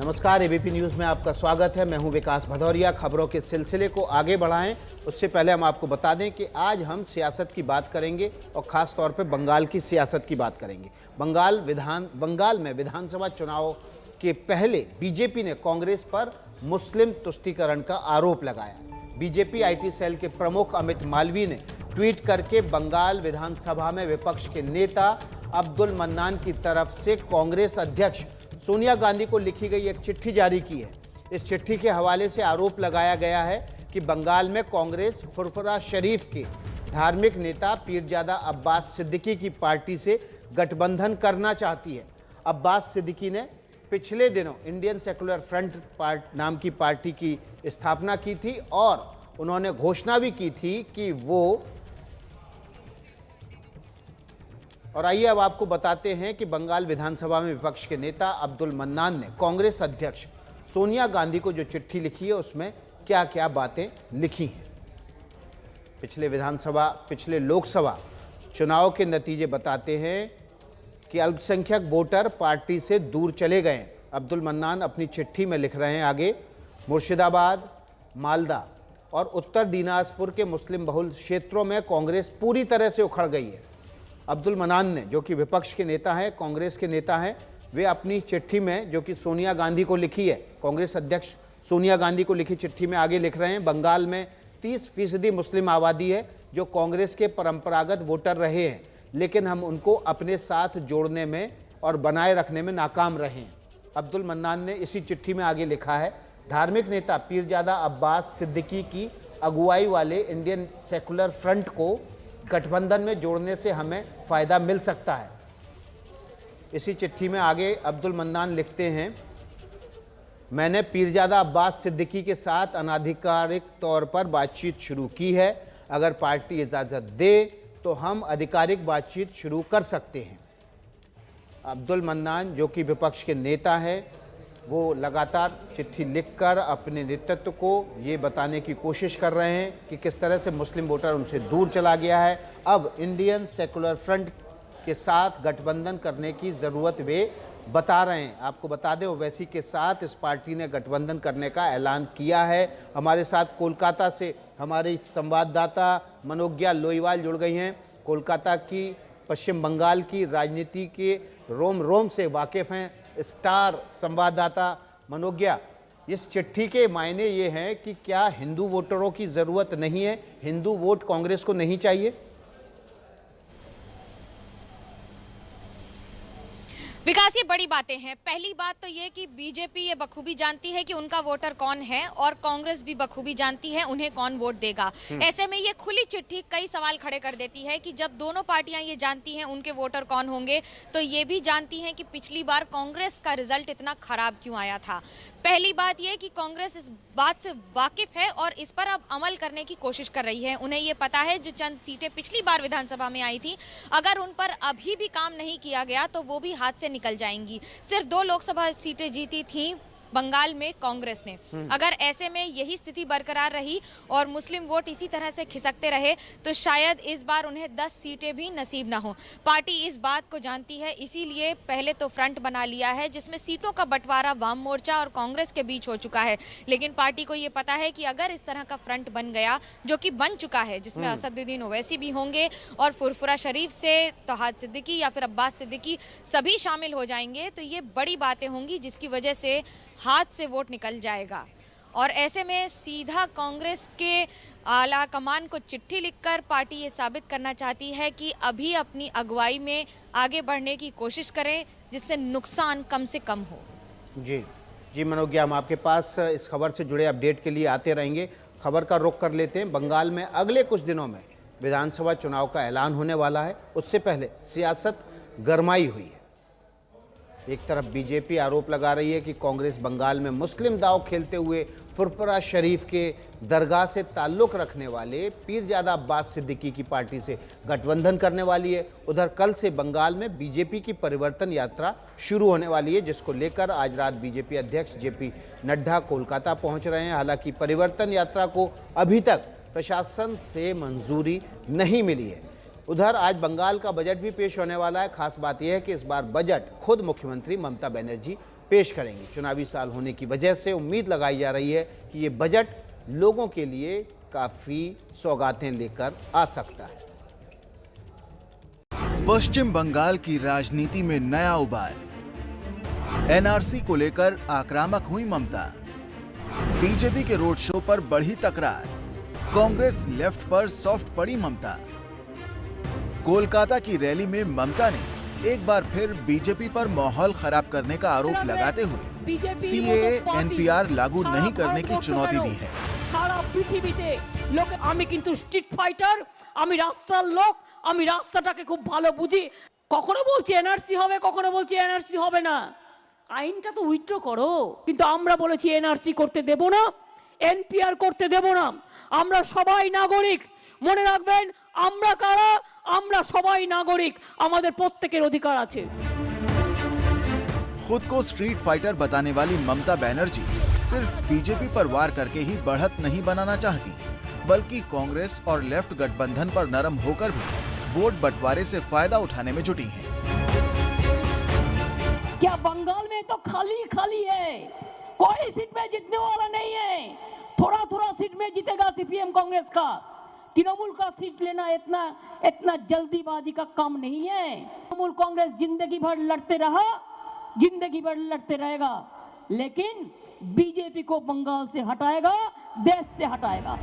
नमस्कार, ABP news में आपका स्वागत है। मैं हूं विकास भदौरिया। खबरों के सिलसिले को आगे बढ़ाएं उससे पहले हम आपको बता दें कि आज हम सियासत की बात करेंगे और ख़ास तौर पे बंगाल की सियासत की बात करेंगे। बंगाल में विधानसभा चुनाव के पहले बीजेपी ने कांग्रेस पर मुस्लिम तुष्टीकरण का आरोप लगाया। बीजेपी आईटी सेल के प्रमुख अमित मालवीय ने ट्वीट करके बंगाल विधानसभा में विपक्ष के नेता अब्दुल मन्नान की तरफ से कांग्रेस अध्यक्ष सोनिया गांधी को लिखी गई एक चिट्ठी जारी की है। इस चिट्ठी के हवाले से आरोप लगाया गया है कि बंगाल में कांग्रेस फुरफुरा शरीफ के धार्मिक नेता पीरजादा अब्बास सिद्दीकी की पार्टी से गठबंधन करना चाहती है। अब्बास सिद्दीकी ने पिछले दिनों इंडियन सेकुलर फ्रंट नाम की पार्टी की स्थापना की थी और उन्होंने घोषणा भी की थी कि वो, और आइए अब आपको बताते हैं कि बंगाल विधानसभा में विपक्ष के नेता अब्दुल मन्नान ने कांग्रेस अध्यक्ष सोनिया गांधी को जो चिट्ठी लिखी है उसमें क्या क्या बातें लिखी हैं। पिछले लोकसभा चुनाव के नतीजे बताते हैं कि अल्पसंख्यक वोटर पार्टी से दूर चले गए। अब्दुल मन्नान अपनी चिट्ठी में लिख रहे हैं आगे, मुर्शिदाबाद, मालदा और उत्तर दिनाजपुर के मुस्लिम बहुल क्षेत्रों में कांग्रेस पूरी तरह से उखड़ गई है। अब्दुल मन्नान ने, जो कि विपक्ष के नेता हैं, कांग्रेस के नेता हैं, वे अपनी चिट्ठी में, जो कि सोनिया गांधी को लिखी है, कांग्रेस अध्यक्ष सोनिया गांधी को लिखी चिट्ठी में आगे लिख रहे हैं, बंगाल में 30% मुस्लिम आबादी है जो कांग्रेस के परंपरागत वोटर रहे हैं, लेकिन हम उनको अपने साथ जोड़ने में और बनाए रखने में नाकाम रहे हैं। अब्दुल मन्नान ने इसी चिट्ठी में आगे लिखा है, धार्मिक नेता पीरजादा अब्बास सिद्दीकी की अगुवाई वाले इंडियन सेकुलर फ्रंट को गठबंधन में जोड़ने से हमें फ़ायदा मिल सकता है। इसी चिट्ठी में आगे अब्दुल मन्नान लिखते हैं, मैंने पीरजादा अब्बास सिद्दीकी के साथ अनाधिकारिक तौर पर बातचीत शुरू की है। अगर पार्टी इजाज़त दे तो हम आधिकारिक बातचीत शुरू कर सकते हैं। अब्दुल मन्नान, जो कि विपक्ष के नेता हैं, वो लगातार चिट्ठी लिखकर अपने नेतृत्व को ये बताने की कोशिश कर रहे हैं कि किस तरह से मुस्लिम वोटर उनसे दूर चला गया है। अब इंडियन सेकुलर फ्रंट के साथ गठबंधन करने की ज़रूरत वे बता रहे हैं। आपको बता दें, ओवैसी के साथ इस पार्टी ने गठबंधन करने का ऐलान किया है। हमारे साथ कोलकाता से हमारी संवाददाता मनोज्ञा लोईवाल जुड़ गई हैं। कोलकाता की, पश्चिम बंगाल की राजनीति के रोम रोम से वाकिफ़ हैं स्टार संवाददाता मनोज्ञा। इस चिट्ठी के मायने ये हैं कि क्या हिंदू वोटरों की ज़रूरत नहीं है, हिंदू वोट कांग्रेस को नहीं चाहिए? विकास, ये बड़ी बातें हैं। पहली बात तो ये कि बीजेपी ये बखूबी जानती है कि उनका वोटर कौन है और कांग्रेस भी बखूबी जानती है उन्हें कौन वोट देगा। ऐसे में ये खुली चिट्ठी कई सवाल खड़े कर देती है कि जब दोनों पार्टियां ये जानती हैं उनके वोटर कौन होंगे, तो ये भी जानती हैं कि पिछली बार कांग्रेस का रिजल्ट इतना खराब क्यों आया था। पहली बात ये कि कांग्रेस इस बात से वाकिफ है और इस पर अब अमल करने की कोशिश कर रही है। उन्हें ये पता है जो चंद सीटें पिछली बार विधानसभा में आई थी, अगर उन पर अभी भी काम नहीं किया गया तो वो भी हाथ से निकल जाएंगी। सिर्फ 2 लोकसभा सीटें जीती थी बंगाल में कांग्रेस ने। अगर ऐसे में यही स्थिति बरकरार रही और मुस्लिम वोट इसी तरह से खिसकते रहे तो शायद इस बार उन्हें 10 सीटें भी नसीब ना हो। पार्टी इस बात को जानती है, इसीलिए पहले तो फ्रंट बना लिया है जिसमें सीटों का बंटवारा वाम मोर्चा और कांग्रेस के बीच हो चुका है। लेकिन पार्टी को ये पता है कि अगर इस तरह का फ्रंट बन गया, जो कि बन चुका है, जिसमें असदुद्दीन ओवैसी भी होंगे और फुरफुरा शरीफ से तौहीद सिद्दीकी या फिर अब्बास सिद्दीकी सभी शामिल हो जाएंगे, तो ये बड़ी बातें होंगी जिसकी वजह से हाथ से वोट निकल जाएगा। और ऐसे में सीधा कांग्रेस के आला कमान को चिट्ठी लिखकर पार्टी ये साबित करना चाहती है कि अभी अपनी अगुवाई में आगे बढ़ने की कोशिश करें जिससे नुकसान कम से कम हो। जी मनोज्ञा, हम आपके पास इस खबर से जुड़े अपडेट के लिए आते रहेंगे। खबर का रुख कर लेते हैं। बंगाल में अगले कुछ दिनों में विधानसभा चुनाव का ऐलान होने वाला है। उससे पहले सियासत गरमाई हुई है। एक तरफ बीजेपी आरोप लगा रही है कि कांग्रेस बंगाल में मुस्लिम दांव खेलते हुए फुरफुरा शरीफ के दरगाह से ताल्लुक़ रखने वाले पीरजादा अब्बास सिद्दीकी की पार्टी से गठबंधन करने वाली है। उधर कल से बंगाल में बीजेपी की परिवर्तन यात्रा शुरू होने वाली है, जिसको लेकर आज रात बीजेपी अध्यक्ष जेपी नड्डा कोलकाता पहुंच रहे हैं। हालांकि परिवर्तन यात्रा को अभी तक प्रशासन से मंजूरी नहीं मिली है। उधर आज बंगाल का बजट भी पेश होने वाला है। खास बात यह है कि इस बार बजट खुद मुख्यमंत्री ममता बनर्जी पेश करेंगे। चुनावी साल होने की वजह से उम्मीद लगाई जा रही है कि ये बजट लोगों के लिए काफ़ी सौगातें लेकर आ सकता है। पश्चिम बंगाल की राजनीति में नया उबाल। एनआरसी को लेकर आक्रामक हुई ममता। बीजेपी के रोड शो पर बढ़ी तकरार। कांग्रेस लेफ्ट पर सॉफ्ट पड़ी ममता। कोलकाता की रैली में ममता ने एक बार फिर बीजेपी पर माहौल खराब करने का आरोप लगाते हुए सीएए एनपीआर लागू नहीं करने की चुनौती दी है। সারা পৃথিবীতে লোক আমি কিন্তু স্ট্রিট ফাইটার, আমি রাস্তার লোক, আমি রাস্তাটাকে খুব ভালো বুঝি। কখনো বলছি এনআরসি হবে, কখনো বলছি এনআরসি হবে না। আইনটা তো উইথড্র করো, কিন্তু আমরা বলেছি এনআরসি করতে দেব না, এনপিআর করতে দেব না। আমরা সবাই নাগরিক, মনে রাখবেন আমরা কারা, আমরা সবাই নাগরিক, আমাদের প্রত্যেকের অধিকার আছে। खुद को स्ट्रीट फाइटर बताने वाली ममता बनर्जी सिर्फ बीजेपी पर वार करके ही बढ़त नहीं बनाना चाहती, बल्कि कांग्रेस और लेफ्ट गठबंधन पर नरम होकर भी वोट बंटवारे से फायदा उठाने में जुटी हैं। क्या बंगाल में तो खाली खाली है, कोई सीट में जीतने वाला नहीं है। थोड़ा थोड़ा सीट में जीतेगा सीपीएम कांग्रेस का। तृणमूल का सीट लेना इतना जल्दीबाजी का काम नहीं है। तृणमूल कांग्रेस जिंदगी भर लड़ते रहा, जिंदगी भर लड़ते रहेगा, लेकिन बीजेपी को बंगाल से हटाएगा, देश से हटाएगा।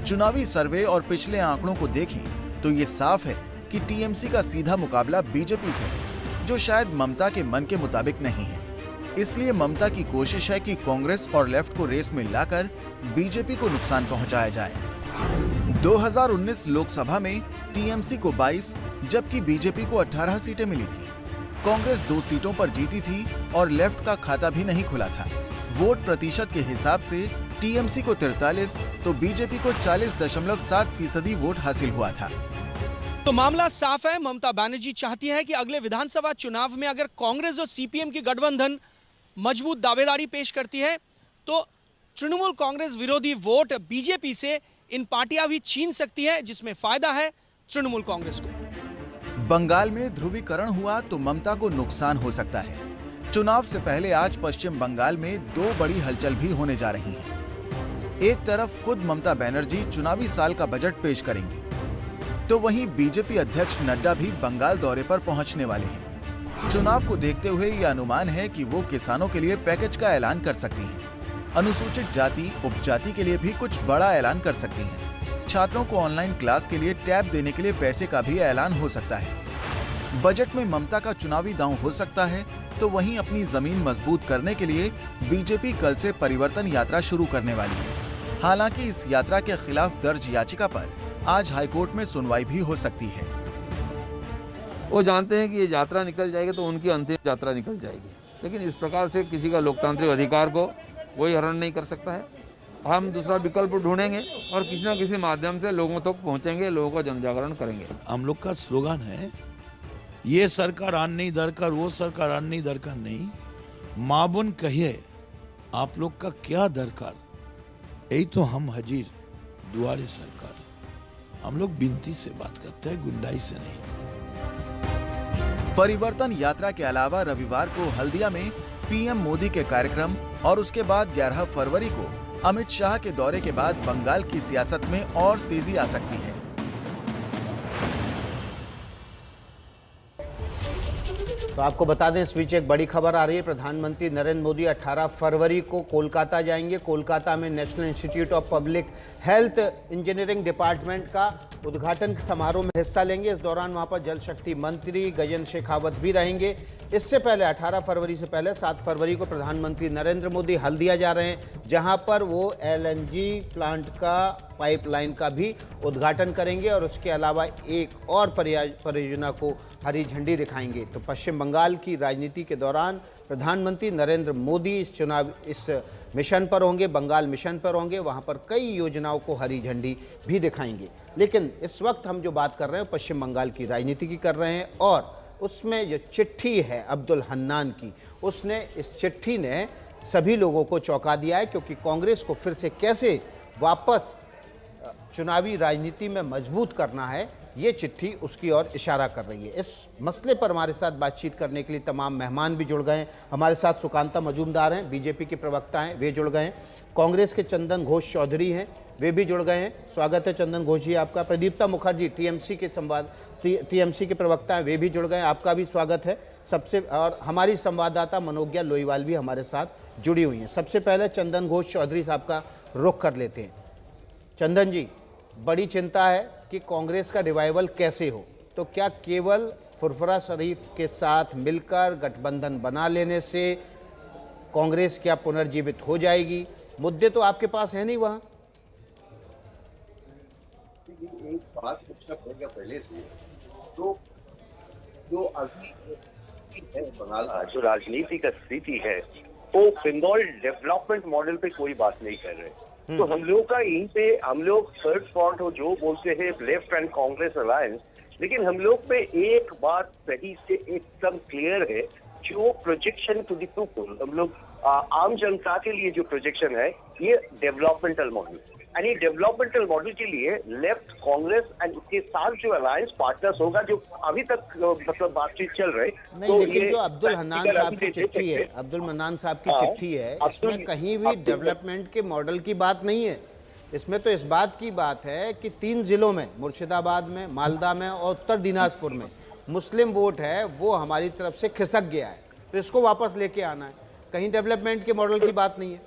चुनावी सर्वे और पिछले आंकड़ों को देखें तो ये साफ है कि टीएमसी का सीधा मुकाबला बीजेपी से है, जो शायद ममता के मन के मुताबिक नहीं है। इसलिए ममता की कोशिश है कि कांग्रेस और लेफ्ट को रेस में लाकर बीजेपी को नुकसान पहुंचाया जाए। 2019 लोकसभा में टीएमसी को 22 जबकि बीजेपी को 18 सीटें मिली थी। कांग्रेस 2 सीटों पर जीती थी और लेफ्ट का खाता भी नहीं खुला था। वोट प्रतिशत के हिसाब से टीएमसी को 43 तो बीजेपी को 40.7% वोट हासिल हुआ था। तो मामला साफ है, ममता बनर्जी चाहती है कि अगले विधानसभा चुनाव में अगर कांग्रेस और सीपीएम की गठबंधन मजबूत दावेदारी पेश करती है तो तृणमूल कांग्रेस विरोधी वोट बीजेपी से इन पार्टियां भी छीन सकती है, जिसमें फायदा है तृणमूल कांग्रेस को। बंगाल में ध्रुवीकरण हुआ तो ममता को नुकसान हो सकता है। चुनाव से पहले आज पश्चिम बंगाल में 2 बड़ी हलचल भी होने जा रही है। एक तरफ खुद ममता बनर्जी चुनावी साल का बजट पेश करेंगी, तो वहीं बीजेपी अध्यक्ष नड्डा भी बंगाल दौरे पर पहुंचने वाले हैं। चुनाव को देखते हुए यह अनुमान है कि वो किसानों के लिए पैकेज का ऐलान कर सकती हैं। अनुसूचित जाति उपजाति के लिए भी कुछ बड़ा ऐलान कर सकती हैं। छात्रों को ऑनलाइन क्लास के लिए टैब देने के लिए पैसे का भी ऐलान हो सकता है। बजट में ममता का चुनावी दांव हो सकता है, तो वहीं अपनी जमीन मजबूत करने के लिए बीजेपी कल से परिवर्तन यात्रा शुरू करने वाली है। हालांकि इस यात्रा के खिलाफ दर्ज याचिका पर आज हाईकोर्ट में सुनवाई भी हो सकती है। वो जानते हैं कि ये यात्रा निकल जाएगी तो उनकी अंतिम यात्रा निकल जाएगी, लेकिन इस प्रकार से किसी का लोकतांत्रिक अधिकार को कोई हरण नहीं कर सकता है। हम दूसरा विकल्प ढूंढेंगे और किसी न किसी माध्यम से लोगों तक पहुंचेंगे, लोगों का जन जागरण करेंगे। हम लोग का स्लोगन है, ये सरकार आन नहीं दरकार, वो सरकार आन नहीं दरकार नहीं, माँ बन कहिए आप लोग का क्या दरकार, यही तो हम हजीर दुआरे सरकार। हम लोग विनती से बात करते हैं, गुंडाई से नहीं। परिवर्तन यात्रा के अलावा रविवार को हल्दिया में पीएम मोदी के कार्यक्रम और उसके बाद 11 फरवरी को अमित शाह के दौरे के बाद बंगाल की सियासत में और तेजी आ सकती है। तो आपको बता दें, इस बीच एक बड़ी खबर आ रही है। प्रधानमंत्री नरेंद्र मोदी 18 फरवरी को कोलकाता जाएंगे। कोलकाता में national institute of public health engineering department का उद्घाटन समारोह में हिस्सा लेंगे। इस दौरान वहां पर जल शक्ति मंत्री गजेंद्र शेखावत भी रहेंगे। इससे पहले 18 फरवरी से पहले 7 फरवरी को प्रधानमंत्री नरेंद्र मोदी हल्दिया जा रहे हैं, जहां पर वो एलएनजी प्लांट का पाइपलाइन का भी उद्घाटन करेंगे और उसके अलावा एक और परियोजना को हरी झंडी दिखाएंगे। तो पश्चिम बंगाल की राजनीति के दौरान प्रधानमंत्री नरेंद्र मोदी इस मिशन पर होंगे, बंगाल मिशन पर होंगे। वहां पर कई योजनाओं को हरी झंडी भी दिखाएंगे। लेकिन इस वक्त हम जो बात कर रहे हैं पश्चिम बंगाल की राजनीति की कर रहे हैं, और उसमें जो चिट्ठी है अब्दुल हन्नान की, इस चिट्ठी ने सभी लोगों को चौंका दिया है, क्योंकि कांग्रेस को फिर से कैसे वापस चुनावी राजनीति में मजबूत करना है, ये चिट्ठी उसकी ओर इशारा कर रही है। इस मसले पर हमारे साथ बातचीत करने के लिए तमाम मेहमान भी जुड़ गए हैं। हमारे साथ सुकांता मजूमदार हैं, बीजेपी के प्रवक्ता हैं, वे जुड़ गए हैं। कांग्रेस के चंदन घोष चौधरी हैं, वे भी जुड़ गए हैं। स्वागत है चंदन घोष जी आपका। प्रदीप्ता मुखर्जी टीएमसी के प्रवक्ता हैं, वे भी जुड़ गए हैं, आपका भी स्वागत है। सबसे और हमारी संवाददाता मनोज्ञा लोईवाल भी हमारे साथ जुड़ी हुई हैं। सबसे पहले चंदन घोष चौधरी साहब का रुख कर लेते हैं। चंदन जी, बड़ी चिंता है कि कांग्रेस का रिवाइवल कैसे हो, तो क्या केवल फुरफुरा शरीफ के साथ मिलकर गठबंधन बना लेने से कांग्रेस क्या पुनर्जीवित हो जाएगी? मुद्दे तो आपके पास है नहीं वहाँ। एक बात सोचना पड़ेगा पहले से, तो जो अभी है बंगाल जो राजनीति का स्थिति है वो बंगाल डेवलपमेंट मॉडल पे कोई बात नहीं कर रहे। तो हम लोग का यहीं पे हम लोग थर्ड फ्रंट हो जो बोलते हैं लेफ्ट एंड कांग्रेस अलायंस, लेकिन हम लोग पे एक बात सही से एकदम क्लियर है, जो प्रोजेक्शन टू द पीपल, हम लोग आम जनता के लिए जो प्रोजेक्शन है ये डेवलपमेंटल मॉडल, यानी डेवलपमेंटल मॉडल के लिए लेफ्ट कांग्रेस एंड उसके साथ जो अलायंस पार्टनर्स होगा, जो अभी तक मतलब बातचीत चल रहे नहीं, तो लेकिन जो अब्दुल हन्नान साहब की चिट्ठी है, अब्दुल मन्नान साहब की चिट्ठी है, इसमें कहीं भी डेवलपमेंट के मॉडल की बात नहीं है। इसमें तो इस बात की बात है कि 3 जिलों में, मुर्शिदाबाद में, मालदा में और उत्तर दिनाजपुर में मुस्लिम वोट है वो हमारी तरफ से खिसक गया है, तो इसको वापस लेके आना है। कहीं डेवलपमेंट के मॉडल की बात नहीं है।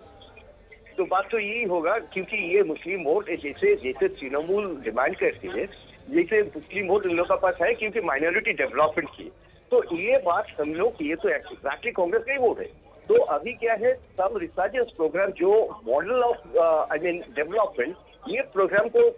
तो बात तो यही होगा, क्योंकि ये मुस्लिम वोट जैसे जैसे तृणमूल डिमांड करती है, जैसे मुस्लिम वोट इन लोगों का पास है क्योंकि माइनॉरिटी डेवलपमेंट की, तो ये बात हम लोग, ये तो एक्जैक्टली कांग्रेस का ही वोट है। तो अभी क्या है, सब रिसर्चर्स प्रोग्राम जो मॉडल ऑफ डेवलपमेंट, ये प्रोग्राम को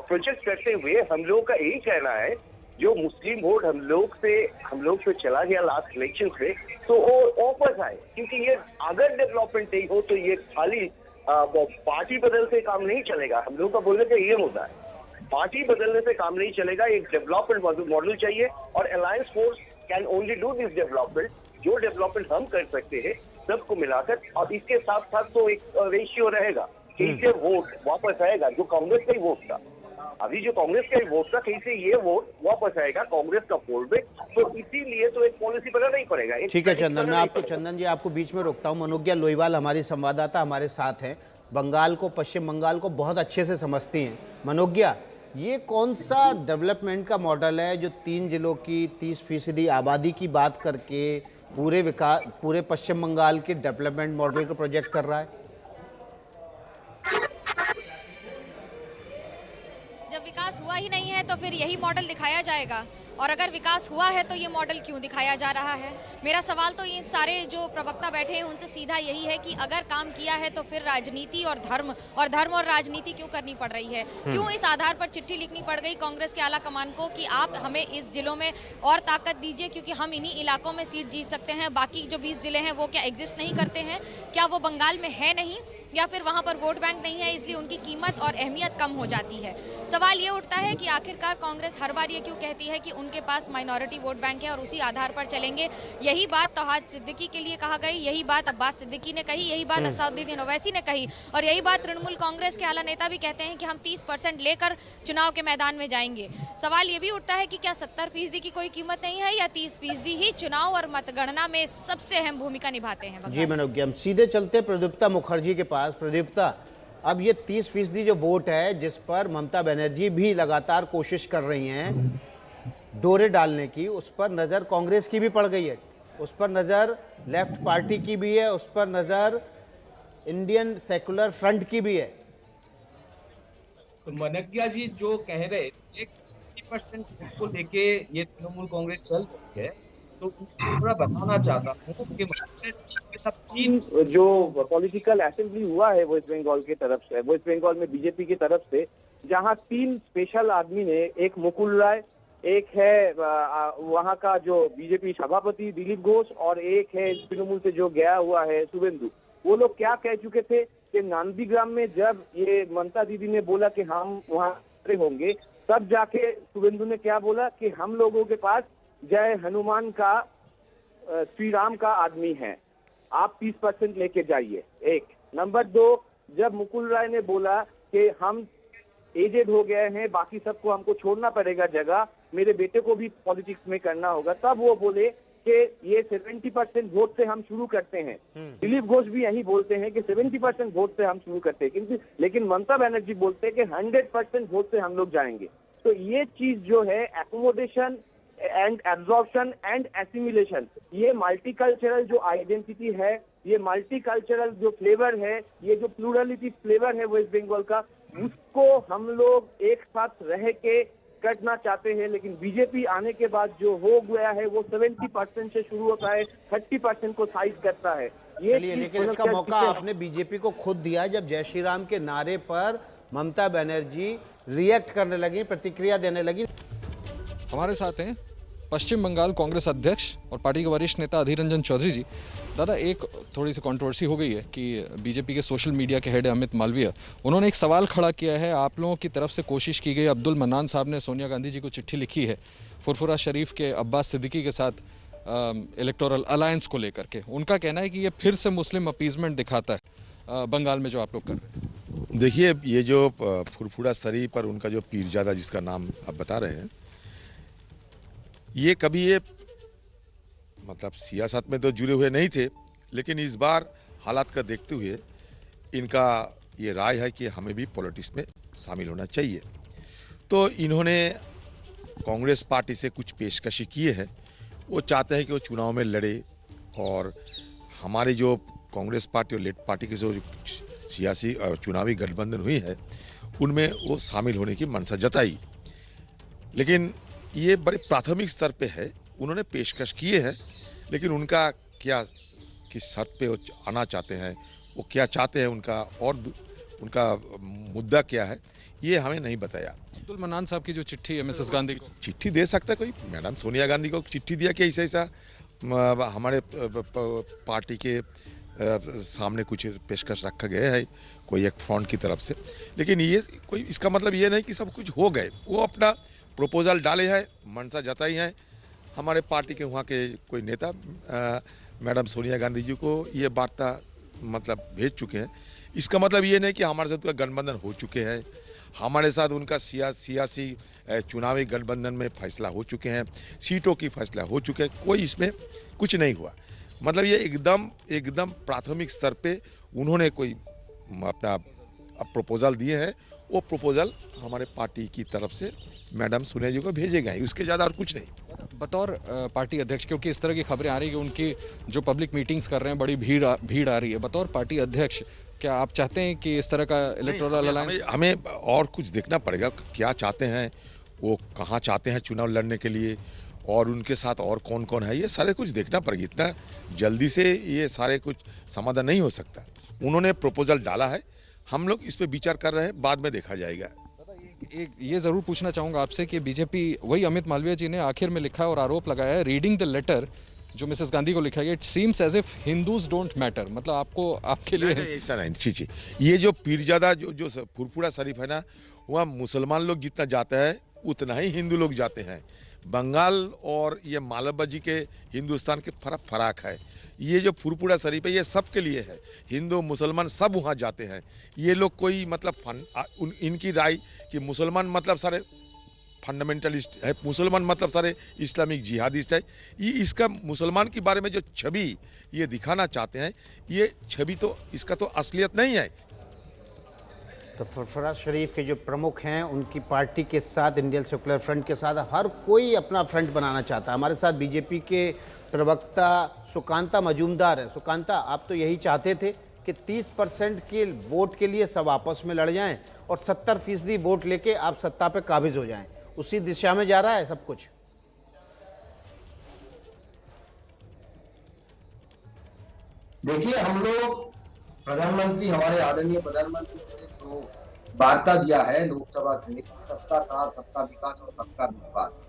प्रोजेक्ट करते हुए हम लोग का यही कहना है, जो मुस्लिम वोट हम लोग से चला गया लास्ट इलेक्शन से, तो वो वापस आए, क्योंकि ये अगर डेवलपमेंट नहीं हो तो ये खाली पार्टी बदल से काम नहीं चलेगा। हम लोग का बोलने का ये मुद्दा है, पार्टी बदलने से काम नहीं चलेगा, एक डेवलपमेंट मॉडल चाहिए और alliance force can only do this development, जो डेवलपमेंट हम कर सकते हैं सबको मिलाकर, और इसके साथ साथ तो एक रेशियो रहेगा, कैसे वोट वापस आएगा जो कांग्रेस का ही वोट था, अभी जो कांग्रेस का ही वोट था, कैसे ये वोट वापस आएगा कांग्रेस का फोल्ड में, तो इसीलिए तो एक पॉलिसी बनाना ही पड़ेगा। ठीक है चंदन, मैं आपको चंदन जी आपको बीच में रोकता हूँ। मनोज्ञा लोईवाल हमारी संवाददाता हमारे साथ हैं, बंगाल को, पश्चिम बंगाल को बहुत अच्छे से समझती हैं। मनोज्ञा, ये कौन सा डेवलपमेंट का मॉडल है जो 3 जिलों की 30% आबादी की बात करके पूरे पश्चिम बंगाल के डेवलपमेंट मॉडल को प्रोजेक्ट कर रहा है? जब विकास हुआ ही नहीं है तो फिर यही मॉडल दिखाया जाएगा, और अगर विकास हुआ है तो ये मॉडल क्यों दिखाया जा रहा है? मेरा सवाल तो ये सारे जो प्रवक्ता बैठे हैं उनसे सीधा यही है कि अगर काम किया है तो फिर राजनीति और धर्म और राजनीति क्यों करनी पड़ रही है? क्यों इस आधार पर चिट्ठी लिखनी पड़ गई कांग्रेस के आला कमान को कि आप हमें इस जिलों में और ताकत दीजिए, क्योंकि हम इन्हीं इलाकों में सीट जीत सकते हैं, बाकी जो 20 जिले हैं वो क्या एग्जिस्ट नहीं करते हैं? क्या वो बंगाल में है नहीं, या फिर वहां पर वोट बैंक नहीं है इसलिए उनकी कीमत और अहमियत कम हो जाती है? सवाल ये उठता है कि आखिरकार कांग्रेस हर बार ये क्यों कहती है कि उनके पास माइनॉरिटी वोट बैंक है और उसी आधार पर चलेंगे? यही बात तौहीद सिद्दीकी के लिए कहा गई, यही बात अब्बास सिद्दीकी ने कही, यही बात असदुद्दीन ओवैसी ने कही, और यही बात तृणमूल कांग्रेस के आला नेता भी कहते हैं कि हम 30% लेकर चुनाव के मैदान में जाएंगे। सवाल ये भी उठता है कि क्या 70% की कोई कीमत नहीं है, या 30% ही चुनाव और मतगणना में सबसे अहम भूमिका निभाते हैं? जी मनोज्ञा, हम सीधे चलते प्रदीप्ता मुखर्जी के पास। प्रदीप्ता, अब ये 30% जो वोट है जिस पर ममता बनर्जी भी लगातार कोशिश कर रही हैं डोरे डालने की, उस पर नज़र कांग्रेस की भी पड़ गई है, उस पर नज़र लेफ्ट पार्टी की भी है, उस पर नज़र इंडियन सेकुलर फ्रंट की भी है। तो मनोज्ञा जी जो कह रहे, एक 50% को लेके ये तृणमूल कांग्रेस चल रही है, तो थोड़ा बताना चाहता हूँ कि 3 जो पॉलिटिकल असेंबली हुआ है वेस्ट बंगाल की तरफ से, वेस्ट बंगाल में बीजेपी की तरफ से, जहाँ 3 स्पेशल आदमी ने, एक मुकुल राय, एक है वहाँ का जो बीजेपी सभापति दिलीप घोष, और एक है तृणमूल से जो गया हुआ है शुभेंदु, वो लोग क्या कह चुके थे कि नंदीग्राम में जब ये ममता दीदी ने बोला कि हम वहाँ होंगे, तब जाके शुभेंदु ने क्या बोला कि हम लोगों के पास जय हनुमान का, श्री राम का आदमी है, आप 30% लेके जाइए। एक नंबर 2, जब मुकुल राय ने बोला कि हम एजेड हो गए हैं, बाकी सबको हमको छोड़ना पड़ेगा जगह, मेरे बेटे को भी पॉलिटिक्स में करना होगा, तब वो बोले कि ये 70% वोट से हम शुरू करते हैं। दिलीप घोष भी यही बोलते हैं कि 70% वोट से हम शुरू करते हैं, क्योंकि लेकिन ममता बनर्जी बोलते हैं कि 100% वोट से हम लोग जाएंगे। तो ये चीज जो है accommodation and absorption and assimilation, ये मल्टीकल्चरल जो आइडेंटिटी है, ये मल्टीकल्चरल जो फ्लेवर है, ये जो प्लूरलिटी फ्लेवर है वेस्ट बंगाल का, उसको हम लोग एक साथ रह के करना चाहते हैं। लेकिन बीजेपी आने के बाद जो हो गया है वो 70% से शुरू होता है, 30% को साइज करता है। ये चलिए, लेकिन इसका मौका आपने बीजेपी को खुद दिया जब जय श्री राम के नारे पर ममता बनर्जी रिएक्ट करने लगी, प्रतिक्रिया देने लगी। हमारे साथ हैं पश्चिम बंगाल कांग्रेस अध्यक्ष और पार्टी के वरिष्ठ नेता अधीर रंजन चौधरी जी। दादा, एक थोड़ी सी कंट्रोवर्सी हो गई है कि बीजेपी के सोशल मीडिया के हेड अमित मालवीय, उन्होंने एक सवाल खड़ा किया है। आप लोगों की तरफ से कोशिश की गई, अब्दुल मन्नान साहब ने सोनिया गांधी जी को चिट्ठी लिखी है फुरफुरा शरीफ के अब्बास सिद्दीकी के साथ इलेक्टोरल अलायंस को लेकर के। उनका कहना है कि ये फिर से मुस्लिम अपीजमेंट दिखाता है बंगाल में जो आप लोग कर रहे हैं। देखिए, ये जो फुरफुरा शरीफ पर उनका जो पीरजादा जिसका नाम आप बता रहे हैं, ये कभी ये मतलब सियासत में तो जुड़े हुए नहीं थे, लेकिन इस बार हालात का देखते हुए इनका ये राय है कि हमें भी पॉलिटिक्स में शामिल होना चाहिए। तो इन्होंने कांग्रेस पार्टी से कुछ पेशकशी किए हैं। वो चाहते हैं कि वो चुनाव में लड़े और हमारी जो कांग्रेस पार्टी और लेट पार्टी की जो सियासी और चुनावी गठबंधन हुई है उनमें वो शामिल होने की मंशा जताई। लेकिन ये बड़े प्राथमिक स्तर पे है, उन्होंने पेशकश किए हैं, लेकिन उनका क्या किस शर्त पे वो आना चाहते हैं, वो क्या चाहते हैं, उनका मुद्दा क्या है, ये हमें नहीं बताया। अब्दुल मन्नान साहब की जो चिट्ठी है मिसेस गांधी को, चिट्ठी दे सकता है कोई, मैडम सोनिया गांधी को चिट्ठी दिया कि ऐसा हमारे पार्टी के सामने कुछ पेशकश रखा गया है कोई एक फ्रंट की तरफ से, लेकिन ये कोई इसका मतलब ये नहीं कि सब कुछ हो गए। वो अपना प्रपोजल डाले हैं, मंशा जताई है। हमारे पार्टी के वहाँ के कोई नेता मैडम सोनिया गांधी जी को ये वार्ता मतलब भेज चुके हैं। इसका मतलब ये नहीं कि हमारे साथ उनका गठबंधन हो चुके हैं, हमारे साथ उनका सियासी चुनावी गठबंधन में फैसला हो चुके हैं, सीटों की फैसला हो चुके हैं, कोई इसमें कुछ नहीं हुआ। मतलब ये एकदम प्राथमिक स्तर पे उन्होंने कोई अपना प्रपोजल दिए हैं, वो प्रपोजल हमारे पार्टी की तरफ से मैडम सोनिया जी को भेजे गए, उसके ज़्यादा और कुछ नहीं। बतौर पार्टी अध्यक्ष, क्योंकि इस तरह की खबरें आ रही है कि उनकी जो पब्लिक मीटिंग्स कर रहे हैं बड़ी भीड़ आ रही है, बतौर पार्टी अध्यक्ष क्या आप चाहते हैं कि इस तरह का इलेक्टोरल अलायंस? हमें और कुछ देखना पड़ेगा, क्या चाहते हैं वो, कहाँ चाहते हैं चुनाव लड़ने के लिए, और उनके साथ और कौन कौन है, ये सारे कुछ देखना पड़ेगा। इतना जल्दी से ये सारे कुछ समाधान नहीं हो सकता। उन्होंने प्रपोजल डाला है, हम लोग इस पर विचार कर रहे हैं, बाद में देखा जाएगा। एक ये जरूर पूछना चाहूंगा आपसे कि बीजेपी, वही अमित मालवीय जी ने आखिर में लिखा और आरोप लगाया है, रीडिंग द लेटर जो मिसेस गांधी को लिखा है, it seems as if Hindus don't matter. मतलब आपको, आपके लिए ऐसा नहीं, छी ये जो पीरजादा जो फुरफुरा शरीफ है ना, वहाँ मुसलमान लोग जितना जाते हैं उतना ही हिंदू लोग जाते हैं। बंगाल और ये मालवा जी के हिंदुस्तान के फर्क है। ये जो फुरफुरा शरीफ है ये सबके लिए है, हिंदू मुसलमान सब वहाँ जाते हैं। ये लोग कोई मतलब इनकी राय कि मुसलमान मतलब सारे फंडामेंटलिस्ट है, मुसलमान मतलब सारे इस्लामिक जिहादिस्ट है, ये इसका मुसलमान के बारे में जो छवि ये दिखाना चाहते हैं, ये छवि तो इसका तो असलियत नहीं है। तो फुरफुरा शरीफ के जो प्रमुख हैं उनकी पार्टी के साथ, इंडियन सेकुलर फ्रंट के साथ हर कोई अपना फ्रंट बनाना चाहता है। हमारे साथ बीजेपी के प्रवक्ता सुकांता मजूमदार है। सुकांता, आप तो यही चाहते थे कि 30% के वोट के लिए सब आपस में लड़ जाएं और 70% वोट लेके आप सत्ता पे काबिज हो जाएं, उसी दिशा में जा रहा है सब कुछ? देखिए, हम लोग प्रधानमंत्री, हमारे आदरणीय प्रधानमंत्री ने जो वार्ता दिया है लोकसभा से, सबका साथ, सबका विकास और सबका विश्वास,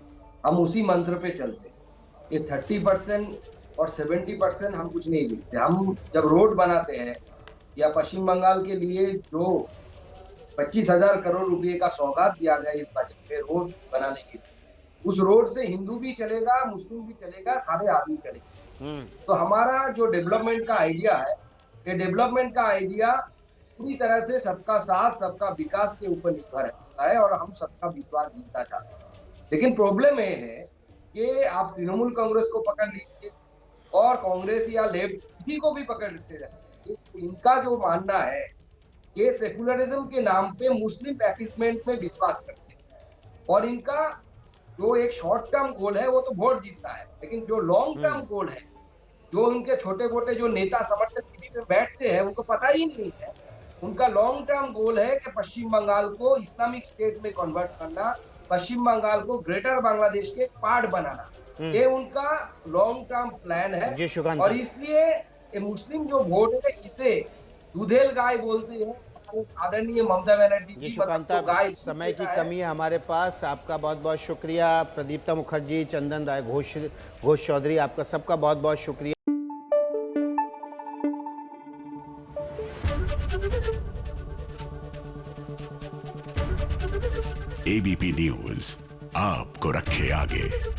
हम उसी मंत्र पे चलते हैं। ये 30% और 70% हम कुछ नहीं लिखते। हम जब रोड बनाते हैं या पश्चिम बंगाल के लिए जो 25,000 करोड़ रुपए का सौगात दिया गया इस बजट में रोड बनाने के लिए, उस रोड से हिंदू भी चलेगा, मुस्लिम भी चलेगा, सारे आदमी चलेंगे। तो हमारा जो डेवलपमेंट का आइडिया है, ये डेवलपमेंट का आइडिया पूरी तरह से सबका साथ, सबका विकास के ऊपर निर्भर है। होता है और हम सबका विश्वास जीतना चाहते हैं। लेकिन प्रॉब्लम ये है कि आप तृणमूल कांग्रेस को पकड़ लीजिए और कांग्रेस या लेफ्ट किसी को भी पकड़ लेते रहते, इनका जो मानना है कि सेकुलरिज्म के नाम पे मुस्लिम एपीसमेंट में विश्वास करते हैं और इनका जो एक शॉर्ट टर्म गोल है वो तो वोट जीतना है, लेकिन जो लॉन्ग टर्म गोल है, जो उनके छोटे मोटे जो नेता समर्थक टीवी पे बैठते हैं उनको पता ही नहीं है, उनका लॉन्ग टर्म गोल है कि पश्चिम बंगाल को इस्लामिक स्टेट में कन्वर्ट करना, पश्चिम बंगाल को ग्रेटर बांग्लादेश के पार्ट बनाना, ये उनका लॉन्ग टर्म प्लान है। और इसलिए ये मुस्लिम जो वोट है इसे दूधेल गाय बोलते हैं आदरणीय ममता बनर्जी जी। सुकांता, समय की कमी है हमारे पास। आपका बहुत बहुत शुक्रिया। प्रदीप्ता मुखर्जी, चंदन राय घोष चौधरी, आपका सबका बहुत बहुत शुक्रिया। एबीपी न्यूज आपको रखे आगे।